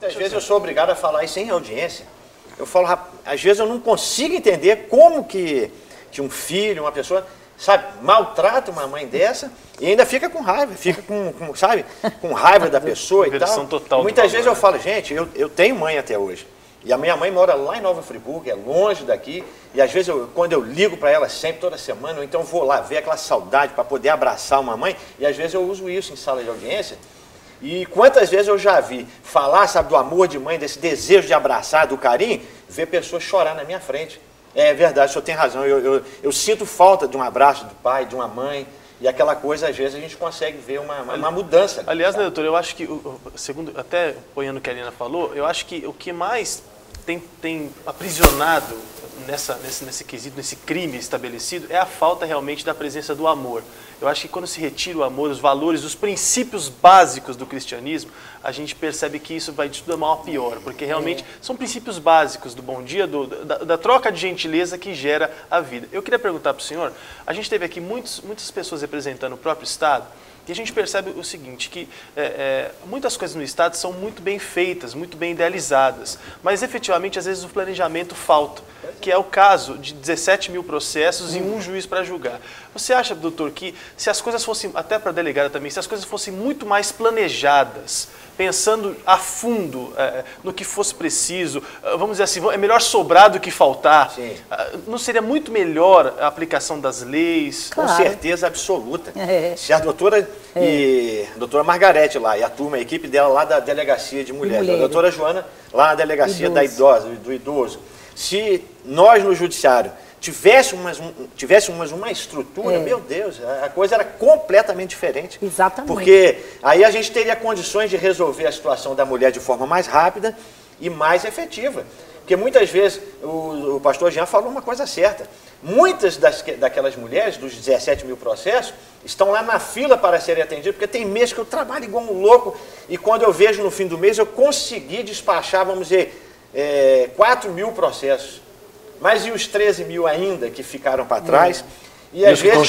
Muitas vezes eu sou obrigado a falar isso em audiência. Eu falo, às vezes eu não consigo entender como que um filho, uma pessoa, sabe, maltrata uma mãe dessa e ainda fica com raiva, fica sabe, com raiva da pessoa e tal. Total muitas vezes eu falo, gente, eu tenho mãe até hoje. E a minha mãe mora lá em Nova Friburgo, é longe daqui. E às vezes, quando eu ligo para ela sempre, toda semana, ou então vou lá ver aquela saudade para poder abraçar uma mãe. E às vezes eu uso isso em sala de audiência. E quantas vezes eu já vi falar, sabe, do amor de mãe, desse desejo de abraçar, do carinho, ver pessoas chorar na minha frente. É verdade, o senhor tem razão. Eu sinto falta de um abraço do pai, de uma mãe. E aquela coisa, às vezes, a gente consegue ver uma mudança. Aliás, né, doutor, eu acho que, segundo, até apoiando o que a Alina falou, eu acho que o que mais tem aprisionado nesse quesito, nesse crime estabelecido, é a falta realmente da presença do amor. Eu acho que quando se retira o amor, os valores, os princípios básicos do cristianismo, a gente percebe que isso vai de tudo a mal a pior, porque realmente são princípios básicos do bom dia, da troca de gentileza que gera a vida. Eu queria perguntar para o senhor, a gente teve aqui muitas pessoas representando o próprio Estado, e a gente percebe o seguinte, que muitas coisas no Estado são muito bem feitas, muito bem idealizadas, mas efetivamente às vezes o planejamento falta, que é o caso de 17 mil processos e um juiz para julgar. Você acha, doutor, que se as coisas fossem, até para a delegada também, se as coisas fossem muito mais planejadas, pensando a fundo no que fosse preciso, vamos dizer assim, é melhor sobrar do que faltar, não seria muito melhor a aplicação das leis? Claro. Com certeza absoluta. Se a doutora a doutora Margarete lá, e a turma, a equipe dela lá da Delegacia de Mulheres, a doutora Joana lá na Delegacia do Idoso, se nós no Judiciário tivéssemos uma estrutura, meu Deus, a coisa era completamente diferente. Exatamente. Porque aí a gente teria condições de resolver a situação da mulher de forma mais rápida e mais efetiva. Porque muitas vezes, o pastor Jean falou uma coisa certa, muitas daquelas mulheres, dos 17 mil processos, estão lá na fila para serem atendidas, porque tem mês que eu trabalho igual um louco, e quando eu vejo no fim do mês, eu consegui despachar, vamos dizer, 4 mil processos. Mas e os 13 mil ainda que ficaram para trás? E às vezes, e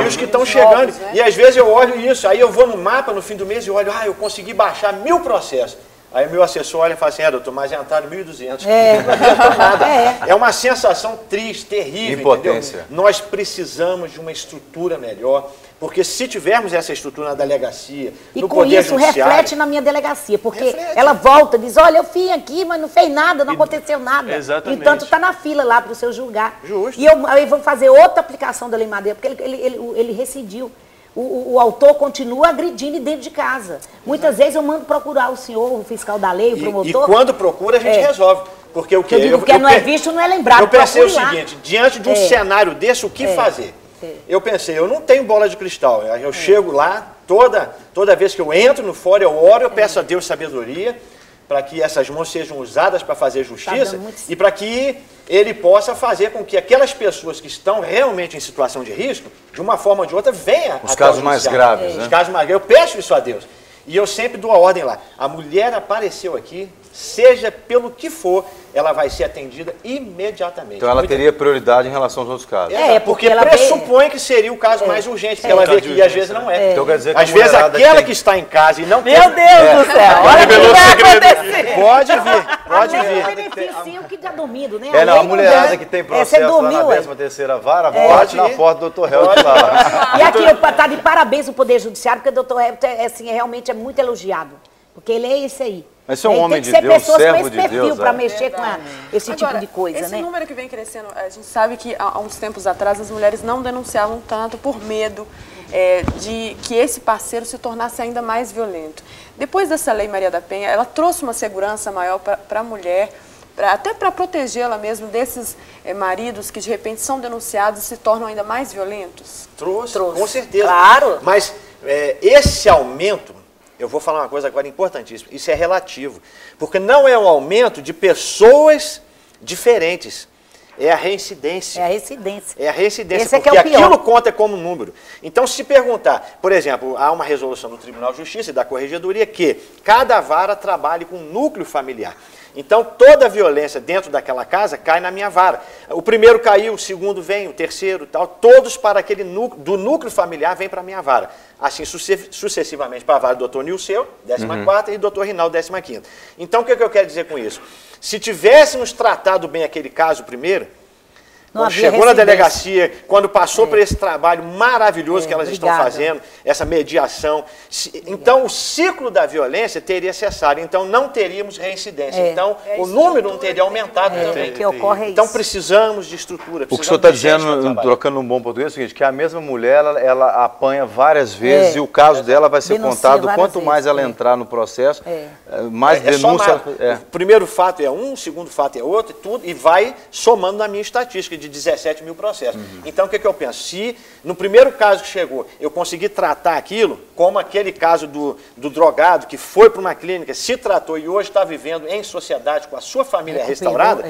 os que estão chegando. Né? E às vezes eu olho isso, aí eu vou no mapa no fim do mês e olho, eu consegui baixar 1000 processos. Aí o meu assessor olha e fala assim, doutor, mas entraram 1.200. Não adiantou nada. É uma sensação triste, terrível. Impotência. Entendeu? Nós precisamos de uma estrutura melhor, porque se tivermos essa estrutura na delegacia, no Poder Judiciário... E com isso reflete na minha delegacia, porque ela volta e diz, olha, eu vim aqui, mas não fez nada, não aconteceu nada. Exatamente. Então, tu está na fila lá para o seu julgar. Justo. E aí vamos fazer outra aplicação da Lei Madeira, porque ele rescindiu. O autor continua agredindo dentro de casa. Muitas vezes eu mando procurar o senhor, o fiscal da lei, o promotor. E quando procura, a gente resolve. Porque o que eu digo que não é visto, não é lembrado. Eu pensei o seguinte, diante de um cenário desse, o que fazer? Eu pensei, eu não tenho bola de cristal. Eu chego lá, toda vez que eu entro no fórum, eu oro, eu peço a Deus sabedoria, para que essas mãos sejam usadas para fazer justiça e para que ele possa fazer com que aquelas pessoas que estão realmente em situação de risco, de uma forma ou de outra, venham os casos mais graves, né? Os casos mais graves. Eu peço isso a Deus. E eu sempre dou a ordem lá. A mulher apareceu aqui, seja pelo que for, ela vai ser atendida imediatamente. Então ela teria prioridade em relação aos outros casos. Porque pressupõe que seria o caso mais urgente, porque ela vê que e às vezes não é. Então quer dizer que às vezes aquela que está em casa e não Meu Deus do céu, olha o que vai acontecer. Pode vir. A beneficia o que está dormindo, né? A mulherada que tem processo lá na 13ª vara, pode na porta do Dr. Helder lá. E aqui, está de parabéns o Poder Judiciário, porque o Dr. Helder realmente é muito elogiado, porque ele é esse aí. Mas você é um homem de Deus, servo de Deus. Para mexer com esse tipo de coisa, esse número que vem crescendo, a gente sabe que há uns tempos atrás as mulheres não denunciavam tanto por medo de que esse parceiro se tornasse ainda mais violento. Depois dessa lei Maria da Penha, ela trouxe uma segurança maior para a mulher, até para protegê-la mesmo desses maridos que de repente são denunciados e se tornam ainda mais violentos? Trouxe. Com certeza. Claro. Mas esse aumento, eu vou falar uma coisa agora importantíssima, isso é relativo, porque não é um aumento de pessoas diferentes, é a reincidência. É a reincidência. É a reincidência, esse porque é que é o pior. Aquilo conta como número. Então, se perguntar, por exemplo, há uma resolução do Tribunal de Justiça e da Corregedoria que cada vara trabalhe com um núcleo familiar. Então, toda a violência dentro daquela casa cai na minha vara. O primeiro caiu, o segundo vem, o terceiro tal, todos para aquele núcleo, do núcleo familiar vem para a minha vara. Assim, sucessivamente para a vara do doutor Nilceu, 14ª, e do doutor Rinaldo, 15ª. Então, o que eu quero dizer com isso? Se tivéssemos tratado bem aquele caso primeiro, quando chegou na delegacia, quando passou por esse trabalho maravilhoso que elas estão fazendo, essa mediação, então o ciclo da violência teria cessado, então não teríamos reincidência, então o número não teria aumentado também. Que ocorre então precisamos de estrutura. O que o senhor está dizendo, trocando um bom português, é o seguinte, que a mesma mulher, ela apanha várias vezes e o caso dela vai ser contado, quanto mais ela entrar no processo, mais denúncia... O primeiro fato é um, o segundo fato é outro, e vai somando na minha estatística de 17 mil processos. Então, o que eu penso? Se no primeiro caso que chegou, eu consegui tratar aquilo, como aquele caso do drogado que foi para uma clínica, se tratou e hoje está vivendo em sociedade com a sua família restaurada,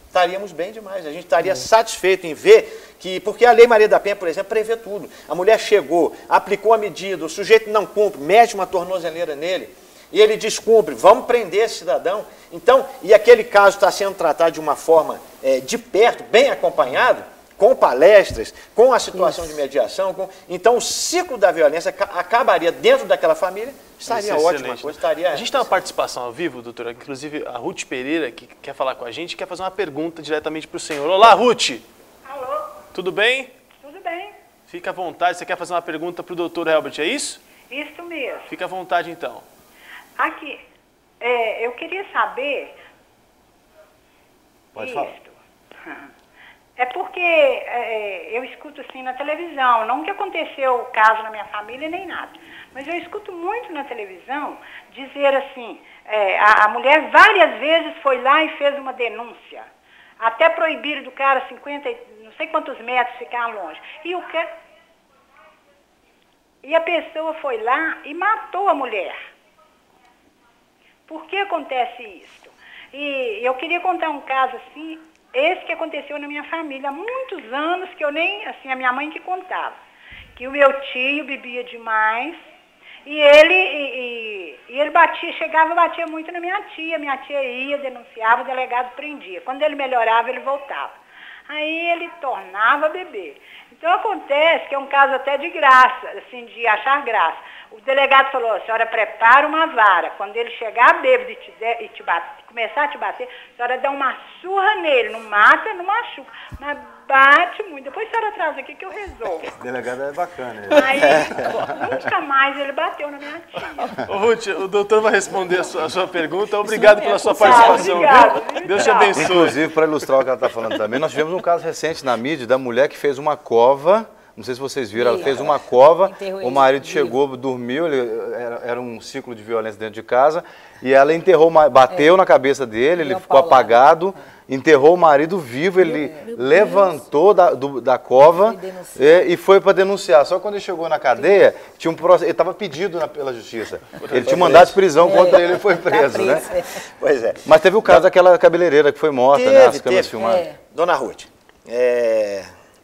estaríamos bem demais. A gente estaria satisfeito em ver que, porque a Lei Maria da Penha, por exemplo, prevê tudo. A mulher chegou, aplicou a medida, o sujeito não cumpre, mete uma tornozeleira nele, e ele descumpre, vamos prender esse cidadão. Então, e aquele caso está sendo tratado de uma forma de perto, bem acompanhado, com palestras, com a situação de mediação. Então, o ciclo da violência acabaria dentro daquela família, estaria ótima coisa. Estaria... A gente tem uma participação ao vivo, doutora, inclusive a Ruth Pereira, que quer falar com a gente, quer fazer uma pergunta diretamente para o senhor. Olá, Ruth! Alô? Tudo bem? Tudo bem. Fica à vontade, você quer fazer uma pergunta para o doutor Helbert, é isso? Isso mesmo. Fica à vontade, então. Aqui, eu queria saber... Pode falar. É porque eu escuto assim na televisão, não que aconteceu caso na minha família nem nada, mas eu escuto muito na televisão dizer assim, a mulher várias vezes foi lá e fez uma denúncia, até proibir do cara 50, não sei quantos metros ficar longe. E a pessoa foi lá e matou a mulher. Por que acontece isso? E eu queria contar um caso assim, esse que aconteceu na minha família há muitos anos, que eu nem, assim, a minha mãe que contava. Que o meu tio bebia demais e ele chegava e batia muito na minha tia ia, denunciava, o delegado prendia. Quando ele melhorava, ele voltava. Aí ele tornava a beber. Então acontece que é um caso até de graça, assim, de achar graça. O delegado falou, a senhora prepara uma vara, quando ele chegar bêbado e começar a te bater, a senhora dá uma surra nele, não mata, não machuca, mas bate muito. Depois a senhora traz aqui que eu resolvo. O delegado é bacana. Aí, nunca mais ele bateu na minha tia. Ô, Ruth, o doutor vai responder a sua pergunta. Obrigado pela sua participação. Obrigado. Deus te abençoe. Inclusive, para ilustrar o que ela está falando também, nós tivemos um caso recente na mídia da mulher que fez uma cova. Não sei se vocês viram, ela fez uma cova, o marido chegou, dormiu, era um ciclo de violência dentro de casa, e ela enterrou, bateu na cabeça dele, ele ficou apagado, enterrou o marido vivo, ele levantou da cova e foi para denunciar. Só que quando ele chegou na cadeia, tinha um processo, ele estava pedido pela justiça. Ele tinha mandado de prisão contra ele e foi preso, né? Pois é. Mas teve o caso daquela cabeleireira que foi morta, né? As câmeras filmadas. Dona Ruth,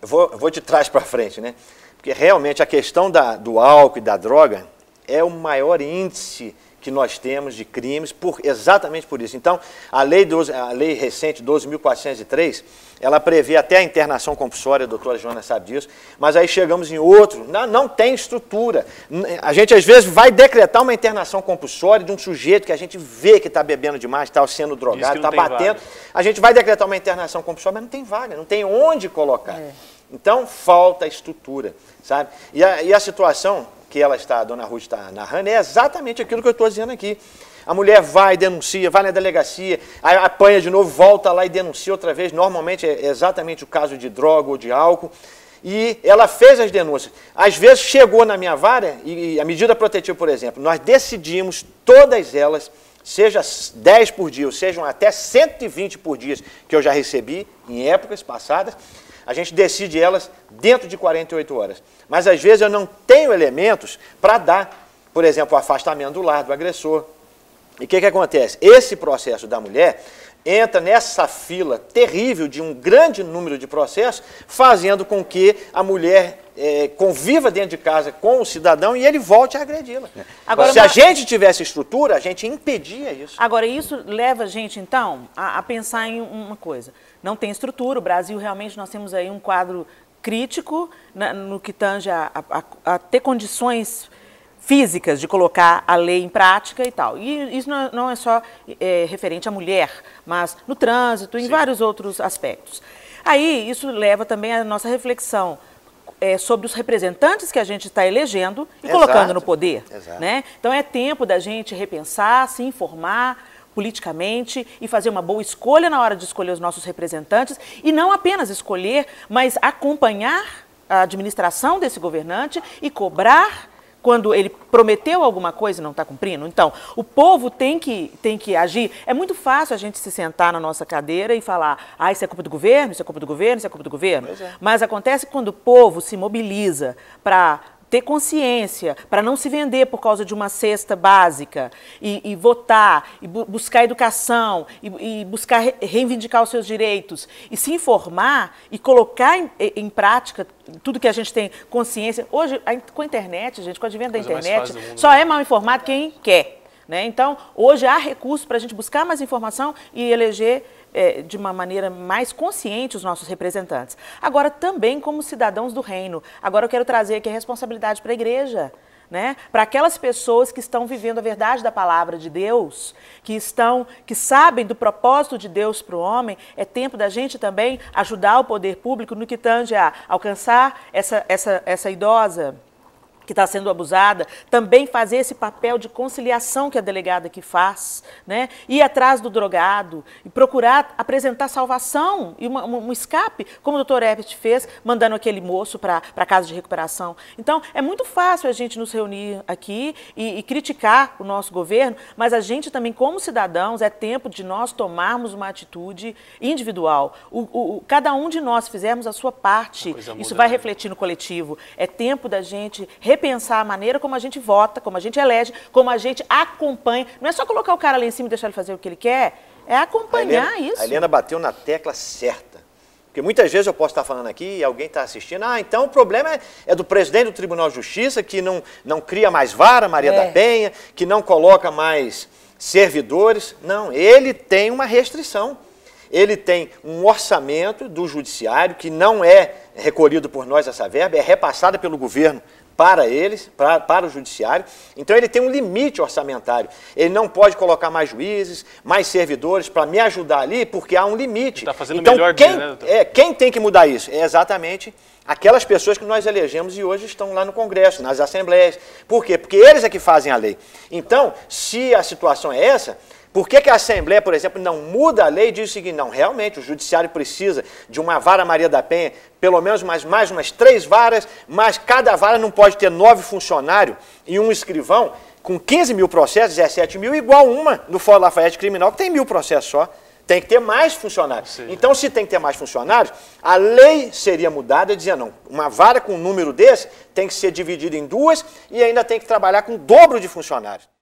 eu vou de trás para frente, né? Porque realmente a questão do álcool e da droga é o maior índice que nós temos de crimes, exatamente por isso. Então, a lei recente 12.403, ela prevê até a internação compulsória, a doutora Joana sabe disso, mas aí chegamos em outro, não tem estrutura. A gente, às vezes, vai decretar uma internação compulsória de um sujeito que a gente vê que está bebendo demais, está sendo drogado, está batendo. A gente vai decretar uma internação compulsória, mas não tem vaga, não tem onde colocar. Então, falta estrutura, sabe? E a situação que a dona Ruth está narrando, é exatamente aquilo que eu estou dizendo aqui. A mulher vai, denuncia, vai na delegacia, aí apanha de novo, volta lá e denuncia outra vez. Normalmente é exatamente o caso de droga ou de álcool. E ela fez as denúncias. Às vezes chegou na minha vara, e a medida protetiva, por exemplo, nós decidimos todas elas, seja 10 por dia, ou sejam até 120 por dia, que eu já recebi em épocas passadas, a gente decide elas dentro de 48 horas. Mas, às vezes, eu não tenho elementos para dar, por exemplo, o afastamento do lar do agressor. E o que acontece? Esse processo da mulher entra nessa fila terrível de um grande número de processos, fazendo com que a mulher conviva dentro de casa com o cidadão e ele volte a agredi-la. Agora, se a gente tivesse estrutura, a gente impedia isso. Agora, isso leva a gente, então, a pensar em uma coisa. Não tem estrutura, o Brasil realmente, nós temos aí um quadro crítico no que tange a ter condições físicas de colocar a lei em prática e tal. E isso não é só referente à mulher, mas no trânsito, em vários outros aspectos. Aí, isso leva também a nossa reflexão sobre os representantes que a gente está elegendo e colocando no poder. Né? Então, é tempo da gente repensar, se informar politicamente e fazer uma boa escolha na hora de escolher os nossos representantes e não apenas escolher, mas acompanhar a administração desse governante e cobrar quando ele prometeu alguma coisa e não está cumprindo. Então, o povo tem que agir. É muito fácil a gente se sentar na nossa cadeira e falar, isso é culpa do governo, isso é culpa do governo, isso é culpa do governo. Mas acontece quando o povo se mobiliza para ter consciência, para não se vender por causa de uma cesta básica e votar, e buscar educação, e buscar reivindicar os seus direitos, e se informar e colocar em prática tudo que a gente tem consciência. Hoje, com a internet, gente, com o advento da internet, só é mal informado quem quer. Né? Então, hoje há recursos para a gente buscar mais informação e eleger de uma maneira mais consciente os nossos representantes. Agora, também como cidadãos do reino. Agora eu quero trazer aqui a responsabilidade para a igreja. Né? Para aquelas pessoas que estão vivendo a verdade da palavra de Deus, que sabem do propósito de Deus para o homem, é tempo da gente também ajudar o poder público no que tange a alcançar essa idosa que está sendo abusada, também fazer esse papel de conciliação que a delegada aqui faz, né? Ir atrás do drogado e procurar apresentar salvação e um escape, como o doutor Herbert fez, mandando aquele moço para a casa de recuperação. Então, é muito fácil a gente nos reunir aqui e criticar o nosso governo, mas a gente também, como cidadãos, é tempo de nós tomarmos uma atitude individual. Cada um de nós fizermos a sua parte, isso vai refletir no coletivo. É tempo da gente repensar a maneira como a gente vota, como a gente elege, como a gente acompanha. Não é só colocar o cara lá em cima e deixar ele fazer o que ele quer, é acompanhar isso. A Helena bateu na tecla certa. Porque muitas vezes eu posso estar falando aqui e alguém está assistindo, então o problema é do presidente do Tribunal de Justiça, que não cria mais vara, Maria da Penha, que não coloca mais servidores. Não, ele tem uma restrição. Ele tem um orçamento do judiciário que não é recolhido por nós essa verba, é repassada pelo governo para eles, para o judiciário. Então ele tem um limite orçamentário. Ele não pode colocar mais juízes, mais servidores para me ajudar ali, porque há um limite. Está fazendo então, melhor dele, né, doutor? Quem tem que mudar isso? É exatamente aquelas pessoas que nós elegemos e hoje estão lá no Congresso, nas assembleias. Por quê? Porque eles é que fazem a lei. Então, se a situação é essa, por que a Assembleia, por exemplo, não muda a lei e diz o seguinte, não, realmente o judiciário precisa de uma vara Maria da Penha, pelo menos mais umas 3 varas, mas cada vara não pode ter 9 funcionários e um escrivão com 15 mil processos, 17 mil, igual uma no Fórum Lafayette Criminal, que tem 1000 processos só. Tem que ter mais funcionários. Sim. Então, se tem que ter mais funcionários, a lei seria mudada dizendo, não, uma vara com um número desse tem que ser dividida em 2 e ainda tem que trabalhar com o dobro de funcionários.